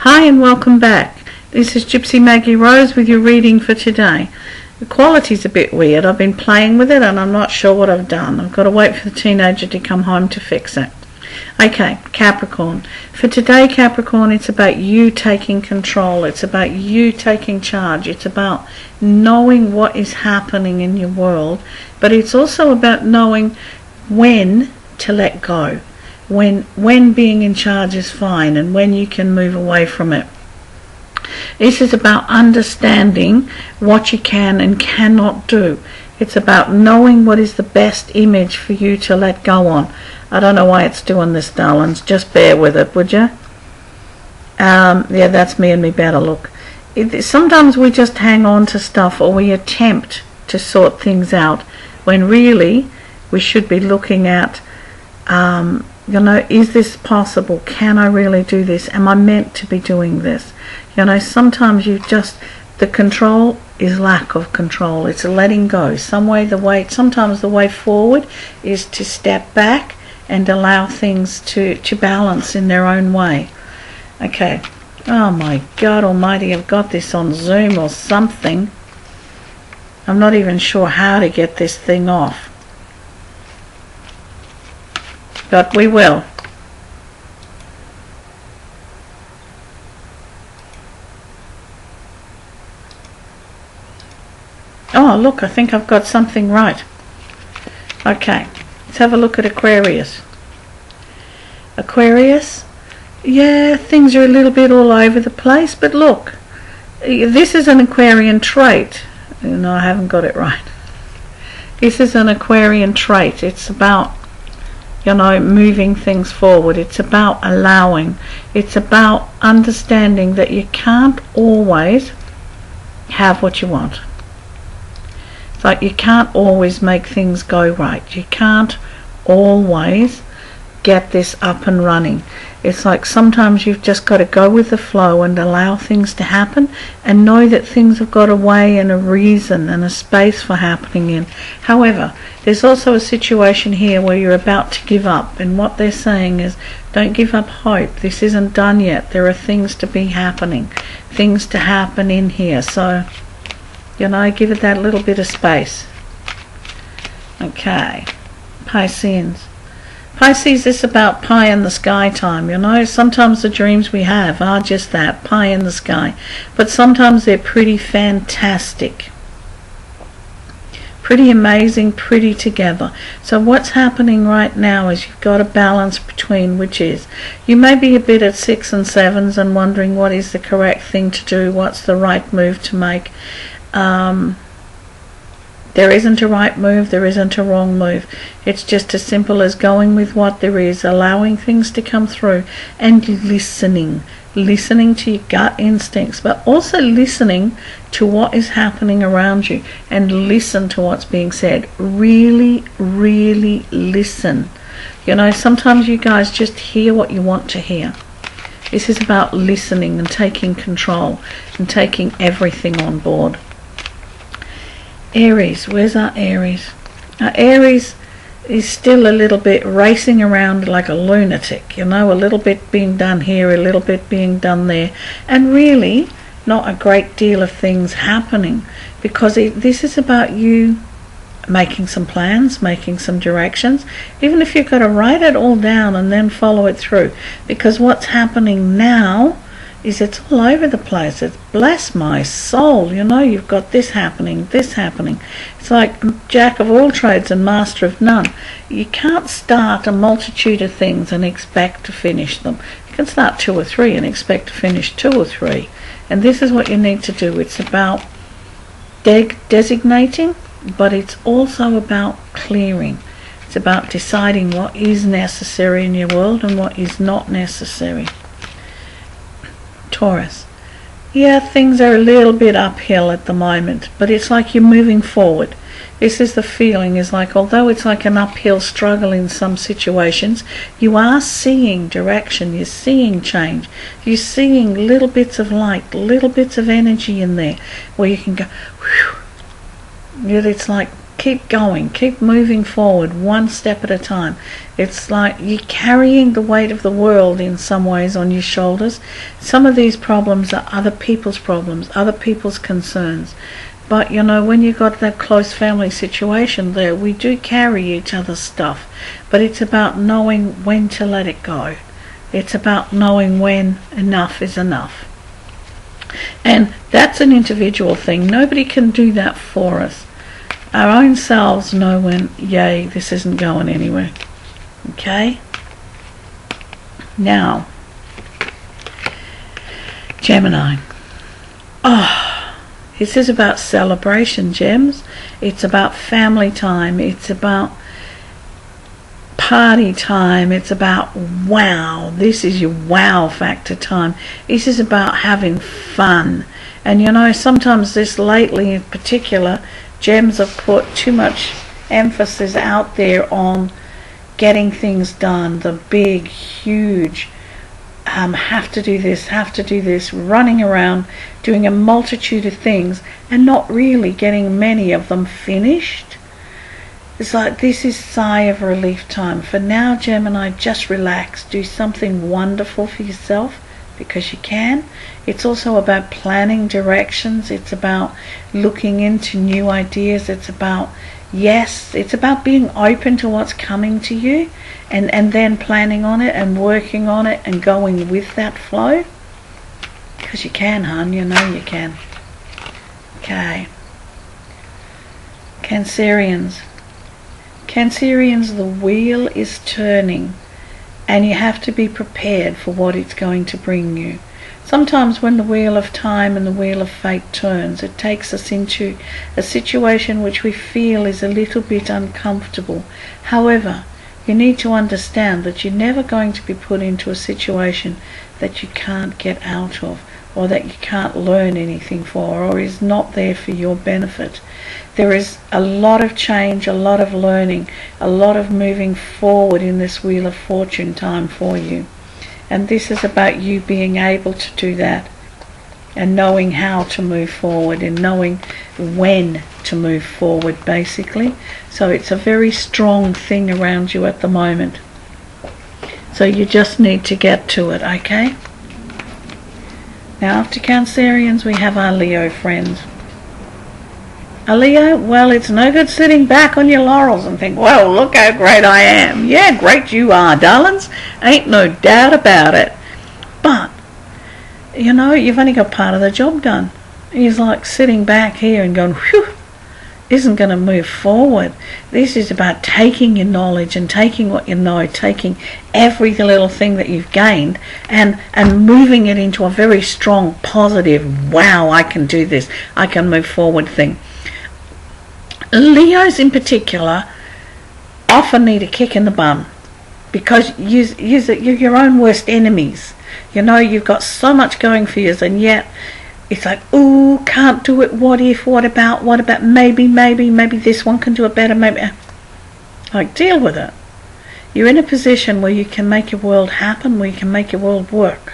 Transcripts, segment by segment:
Hi and welcome back. This is Gypsy Maggie Rose with your reading for today. The quality's a bit weird. I've been playing with it and I'm not sure what I've done. I've got to wait for the teenager to come home to fix it. Okay, Capricorn. For today, Capricorn, it's about you taking control. It's about you taking charge. It's about knowing what is happening in your world, but it's also about knowing when to let go. When being in charge is fine and when you can move away from it. This is about understanding what you can and cannot do. It's about knowing what is the best image for you to let go on. I don't know why it's doing this, darlings. Just bear with it, would you? Yeah, that's me and me better look. Sometimes we just hang on to stuff or we attempt to sort things out when really we should be looking at is this possible? Can I really do this? Am I meant to be doing this? Sometimes the control is lack of control. It's a letting go. Sometimes the way forward is to step back and allow things to balance in their own way. Okay. Oh my God almighty, I've got this on Zoom or something. I'm not even sure how to get this thing off. But we will. Oh, look, I think I've got something right. Okay, let's have a look at Aquarius. Aquarius, yeah, things are a little bit all over the place, but look, this is an Aquarian trait. No, I haven't got it right. This is an Aquarian trait. It's about moving things forward. It's about allowing. It's about understanding that you can't always have what you want. It's like you can't always make things go right. You can't always get this up and running. It's like sometimes you've just got to go with the flow and allow things to happen and know that things have got a way and a reason and a space for happening in. However, there's also a situation here where you're about to give up, and what they're saying is don't give up hope. This isn't done yet. There are things to be happening, things to happen in here. So, give it that little bit of space. Okay, Pisces. Pisces is about pie in the sky time, Sometimes the dreams we have are just that, pie in the sky. But sometimes they're pretty fantastic. Pretty amazing, pretty together. So what's happening right now is you've got a balance between, which is, you may be a bit at 6 and 7s and wondering what is the correct thing to do, what's the right move to make. There isn't a right move, there isn't a wrong move. It's just as simple as going with what there is, allowing things to come through and listening to your gut instincts, but also listening to what is happening around you and listen to what's being said. Really, really listen. Sometimes you guys just hear what you want to hear. This is about listening and taking control and taking everything on board. Aries, where's our Aries? Our Aries is still a little bit racing around like a lunatic, a little bit being done here, a little bit being done there, and really not a great deal of things happening, because this is about you making some plans, making some directions, even if you've got to write it all down and then follow it through, because what's happening now is it's all over the place. It's bless my soul, you've got this happening. It's like jack of all trades and master of none. You can't start a multitude of things and expect to finish them. You can start 2 or 3 and expect to finish 2 or 3. And this is what you need to do. It's about designating, but it's also about clearing. It's about deciding what is necessary in your world and what is not necessary. Taurus. Yeah, things are a little bit uphill at the moment, but it's like you're moving forward. This is the feeling, is like, although it's like an uphill struggle in some situations, you are seeing direction, you're seeing change, you're seeing little bits of light, little bits of energy in there where you can go, whew. It's like keep going, keep moving forward one step at a time. It's like you're carrying the weight of the world in some ways on your shoulders. Some of these problems are other people's problems, other people's concerns. But you know, when you've got that close family situation there, we do carry each other's stuff. But it's about knowing when to let it go. It's about knowing when enough is enough. And that's an individual thing. Nobody can do that for us. Our own selves know when, yay, this isn't going anywhere. Okay? Now, Gemini. Oh, this is about celebration, Gems. It's about family time. It's about party time. It's about wow. This is your wow factor time. This is about having fun. And you know, sometimes this lately in particular, Gems have put too much emphasis out there on getting things done, the big, huge, have to do this, running around, doing a multitude of things, and not really getting many of them finished. It's like this is sigh of relief time. For now, Gemini, just relax, do something wonderful for yourself, because you can. It's also about planning directions. It's about looking into new ideas. It's about, yes, it's about being open to what's coming to you, and then planning on it and working on it and going with that flow. Because you can, hon, you know you can. Okay. Cancerians. Cancerians, the wheel is turning, and you have to be prepared for what it's going to bring you. Sometimes when the wheel of time and the wheel of fate turns, it takes us into a situation which we feel is a little bit uncomfortable. However, you need to understand that you're never going to be put into a situation that you can't get out of, or that you can't learn anything for, or is not there for your benefit. There is a lot of change, a lot of learning, a lot of moving forward in this Wheel of Fortune time for you. And this is about you being able to do that, and knowing how to move forward, and knowing when to move forward, basically. So it's a very strong thing around you at the moment. So you just need to get to it, okay? Now, after Cancerians, we have our Leo friends. A Leo, well, it's no good sitting back on your laurels and think, well, look how great I am. Yeah, great you are, darlings. Ain't no doubt about it. But, you know, you've only got part of the job done. He's like sitting back here and going, whew, isn't going to move forward. This is about taking your knowledge and taking what you know, taking every little thing that you've gained, and moving it into a very strong, positive, wow, I can do this, I can move forward thing. Leos in particular often need a kick in the bum, because you're your own worst enemies. You know, you've got so much going for you, and yet it's like, ooh, can't do it, what if, what about, maybe this one can do it better, maybe. Like, deal with it. You're in a position where you can make your world happen, where you can make your world work.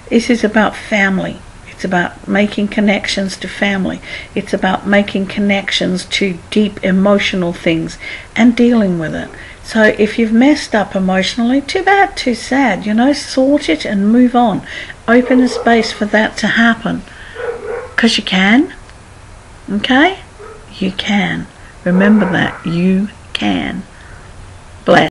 This is about family. It's about making connections to family. It's about making connections to deep emotional things and dealing with it. So if you've messed up emotionally, too bad, too sad, you know, sort it and move on. Open a space for that to happen. Because you can. Okay? You can. Remember that. You can.